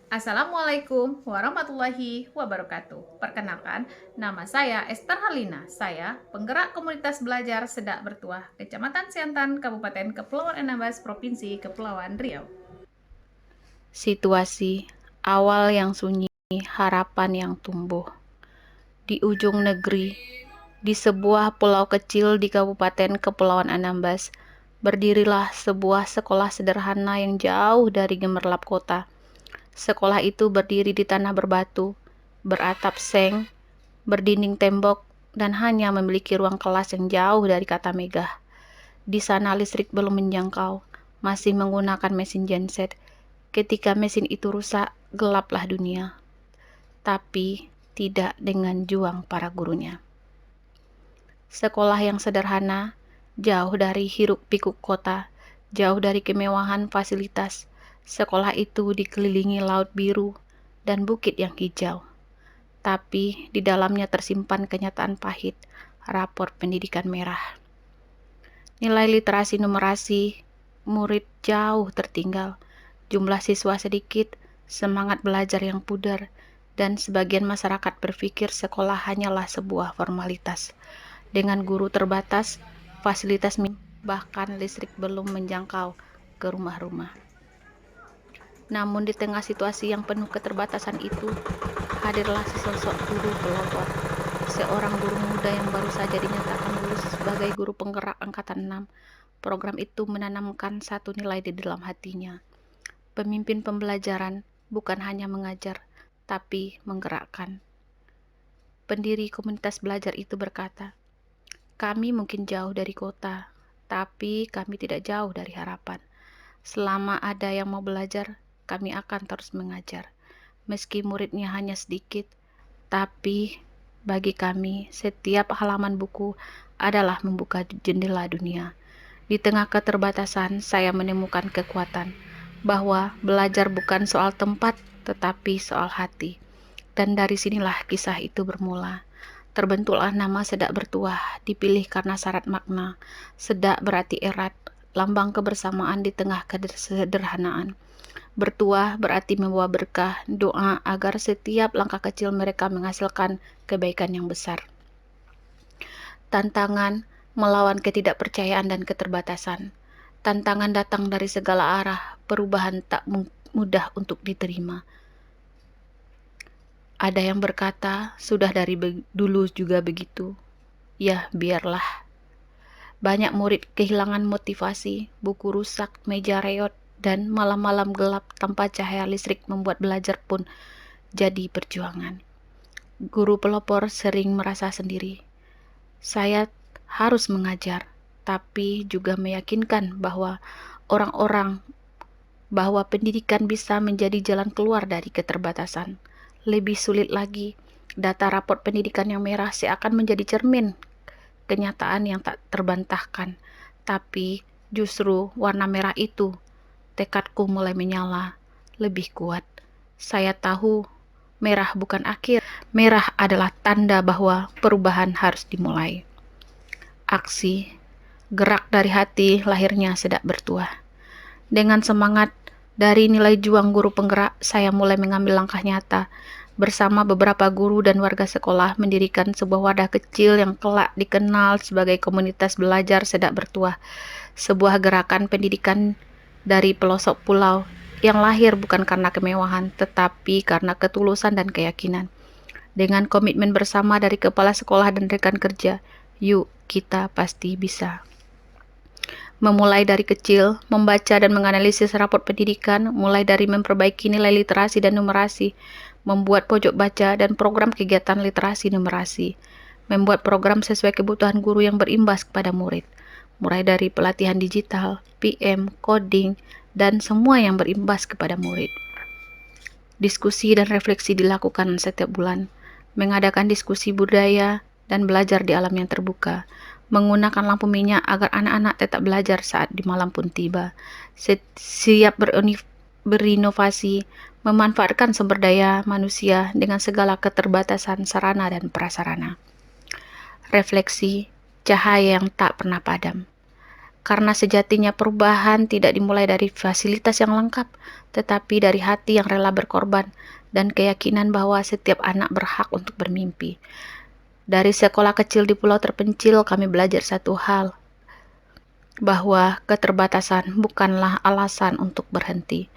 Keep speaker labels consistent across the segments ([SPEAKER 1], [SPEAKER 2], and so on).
[SPEAKER 1] Assalamualaikum warahmatullahi wabarakatuh. Perkenalkan, nama saya Esther Halina. Saya penggerak komunitas belajar Sedak Bertuah, Kecamatan Siantan, Kabupaten Kepulauan Anambas, Provinsi Kepulauan Riau.
[SPEAKER 2] Situasi awal yang sunyi, harapan yang tumbuh. Di ujung negeri, di sebuah pulau kecil di Kabupaten Kepulauan Anambas, berdirilah sebuah sekolah sederhana yang jauh dari gemerlap kota. Sekolah itu berdiri di tanah berbatu, beratap seng, berdinding tembok, dan hanya memiliki ruang kelas yang jauh dari kata megah. Di sana listrik belum menjangkau, masih menggunakan mesin genset. Ketika mesin itu rusak, gelaplah dunia. Tapi tidak dengan juang para gurunya. Sekolah yang sederhana, jauh dari hiruk-pikuk kota, jauh dari kemewahan fasilitas. Sekolah itu dikelilingi laut biru dan bukit yang hijau. Tapi di dalamnya tersimpan kenyataan pahit, rapor pendidikan merah. Nilai literasi numerasi, murid jauh tertinggal, jumlah siswa sedikit, semangat belajar yang pudar, dan sebagian masyarakat berpikir sekolah hanyalah sebuah formalitas. Dengan guru terbatas, fasilitas bahkan listrik belum menjangkau ke rumah-rumah. Namun di tengah situasi yang penuh keterbatasan itu, hadirlah sesosok guru pelopor. Seorang guru muda yang baru saja dinyatakan lulus sebagai guru penggerak angkatan 6. Program itu menanamkan satu nilai di dalam hatinya. Pemimpin pembelajaran bukan hanya mengajar, tapi menggerakkan. Pendiri komunitas belajar itu berkata, "Kami mungkin jauh dari kota, tapi kami tidak jauh dari harapan. Selama ada yang mau belajar, kami akan terus mengajar. Meski muridnya hanya sedikit, tapi bagi kami setiap halaman buku adalah membuka jendela dunia." Di tengah keterbatasan, saya menemukan kekuatan bahwa belajar bukan soal tempat, tetapi soal hati. Dan dari sinilah kisah itu bermula. Terbentuklah nama Sedak Bertuah, dipilih karena syarat makna. Sedak berarti erat, lambang kebersamaan di tengah kesederhanaan. Bertuah berarti membawa berkah, doa agar setiap langkah kecil mereka menghasilkan kebaikan yang besar. Tantangan melawan ketidakpercayaan dan keterbatasan. Tantangan datang dari segala arah, perubahan tak mudah untuk diterima. Ada yang berkata, sudah dari dulu juga begitu. Ya, biarlah. Banyak murid kehilangan motivasi, buku rusak, meja reot, dan malam-malam gelap tanpa cahaya listrik membuat belajar pun jadi perjuangan. Guru pelopor sering merasa sendiri. Saya harus mengajar, tapi juga meyakinkan bahwa pendidikan bisa menjadi jalan keluar dari keterbatasan. Lebih sulit lagi, data raport pendidikan yang merah seakan menjadi cermin kenyataan yang tak terbantahkan. Tapi justru warna merah itu, tekadku mulai menyala, lebih kuat. Saya tahu merah bukan akhir, merah adalah tanda bahwa perubahan harus dimulai. Aksi, gerak dari hati, lahirnya Sedak Bertuah. Dengan semangat dari nilai juang guru penggerak, saya mulai mengambil langkah nyata. Bersama beberapa guru dan warga sekolah mendirikan sebuah wadah kecil yang kelak dikenal sebagai komunitas belajar Sedak Bertuah. Sebuah gerakan pendidikan dari pelosok pulau yang lahir bukan karena kemewahan, tetapi karena ketulusan dan keyakinan. Dengan komitmen bersama dari kepala sekolah dan rekan kerja, yuk kita pasti bisa. Memulai dari kecil, membaca dan menganalisis raport pendidikan, mulai dari memperbaiki nilai literasi dan numerasi, membuat pojok baca dan program kegiatan literasi numerasi, membuat program sesuai kebutuhan guru yang berimbas kepada murid, mulai dari pelatihan digital, PM, coding, dan semua yang berimbas kepada murid. Diskusi dan refleksi dilakukan setiap bulan, mengadakan diskusi budaya dan belajar di alam yang terbuka, menggunakan lampu minyak agar anak-anak tetap belajar saat di malam pun tiba, siap berinovasi, memanfaatkan sumber daya manusia dengan segala keterbatasan sarana dan prasarana. Refleksi, cahaya yang tak pernah padam. Karena sejatinya perubahan tidak dimulai dari fasilitas yang lengkap, tetapi dari hati yang rela berkorban dan keyakinan bahwa setiap anak berhak untuk bermimpi. Dari sekolah kecil di pulau terpencil, kami belajar satu hal, bahwa keterbatasan bukanlah alasan untuk berhenti.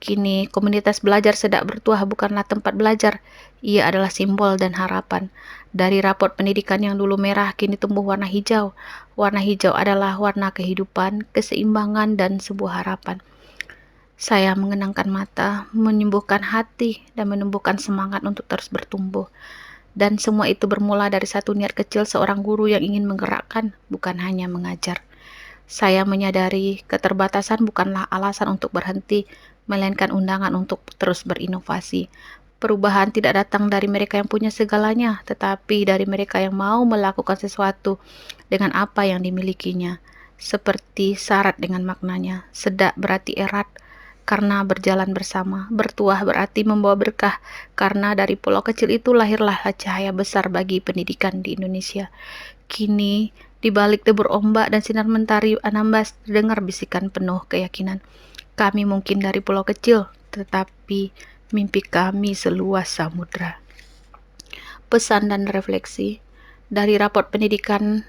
[SPEAKER 2] Kini, komunitas belajar Sedak Bertuah bukanlah tempat belajar, ia adalah simbol dan harapan. Dari rapot pendidikan yang dulu merah, kini tumbuh warna hijau. Warna hijau adalah warna kehidupan, keseimbangan, dan sebuah harapan. Saya mengenangkan mata, menyembuhkan hati, dan menumbuhkan semangat untuk terus bertumbuh. Dan semua itu bermula dari satu niat kecil seorang guru yang ingin menggerakkan, bukan hanya mengajar. Saya menyadari keterbatasan bukanlah alasan untuk berhenti, melainkan undangan untuk terus berinovasi. Perubahan tidak datang dari mereka yang punya segalanya, tetapi dari mereka yang mau melakukan sesuatu dengan apa yang dimilikinya. Seperti syarat dengan maknanya, sedak berarti erat, karena berjalan bersama, bertuah berarti membawa berkah, karena dari pulau kecil itu lahirlah cahaya besar bagi pendidikan di Indonesia. Kini, di balik debur ombak dan sinar mentari Anambas, terdengar bisikan penuh keyakinan. Kami mungkin dari pulau kecil, tetapi mimpi kami seluas samudra. Pesan dan refleksi. Dari raport pendidikan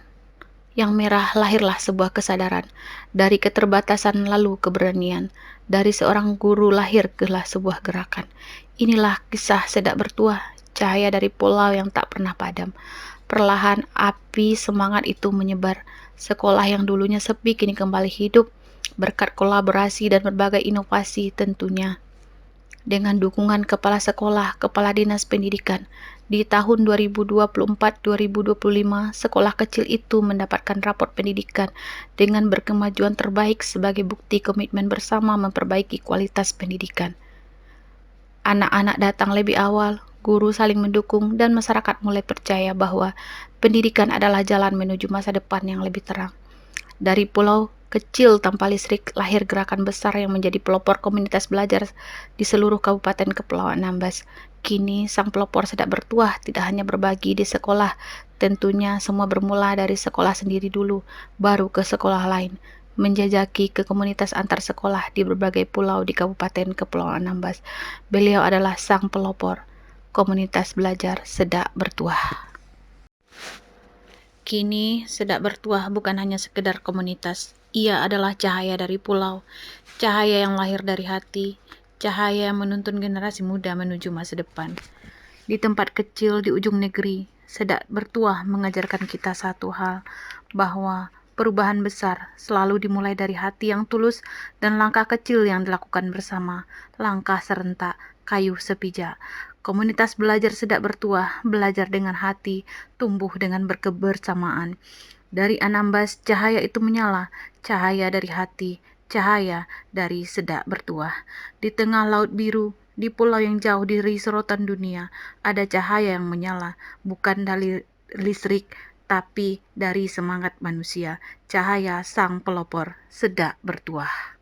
[SPEAKER 2] yang merah lahirlah sebuah kesadaran. Dari keterbatasan lalu keberanian. Dari seorang guru lahirlah sebuah gerakan. Inilah kisah Sedak Bertuah, cahaya dari pulau yang tak pernah padam. Perlahan api semangat itu menyebar. Sekolah yang dulunya sepi kini kembali hidup berkat kolaborasi dan berbagai inovasi tentunya. Dengan dukungan kepala sekolah, kepala dinas pendidikan, di tahun 2024-2025, sekolah kecil itu mendapatkan raport pendidikan dengan berkemajuan terbaik sebagai bukti komitmen bersama memperbaiki kualitas pendidikan. Anak-anak datang lebih awal, guru saling mendukung, dan masyarakat mulai percaya bahwa pendidikan adalah jalan menuju masa depan yang lebih terang. Dari pulau kecil tanpa listrik lahir gerakan besar yang menjadi pelopor komunitas belajar di seluruh Kabupaten Kepulauan Anambas. Kini sang pelopor Sedak Bertuah tidak hanya berbagi di sekolah, tentunya semua bermula dari sekolah sendiri dulu, baru ke sekolah lain, menjajaki ke komunitas antar sekolah di berbagai pulau di Kabupaten Kepulauan Anambas. Beliau adalah sang pelopor komunitas belajar Sedak Bertuah. Kini, Sedak Bertuah bukan hanya sekedar komunitas. Ia adalah cahaya dari pulau, cahaya yang lahir dari hati, cahaya yang menuntun generasi muda menuju masa depan. Di tempat kecil di ujung negeri, Sedak Bertuah mengajarkan kita satu hal, bahwa perubahan besar selalu dimulai dari hati yang tulus dan langkah kecil yang dilakukan bersama, langkah serentak, kayu sepijak. Komunitas belajar Sedak Bertuah, belajar dengan hati, tumbuh dengan berkebersamaan. Dari Anambas, cahaya itu menyala, cahaya dari hati, cahaya dari Sedak Bertuah. Di tengah laut biru, di pulau yang jauh dari sorotan dunia, ada cahaya yang menyala, bukan dari listrik, tapi dari semangat manusia, cahaya sang pelopor Sedak Bertuah.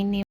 [SPEAKER 2] Ini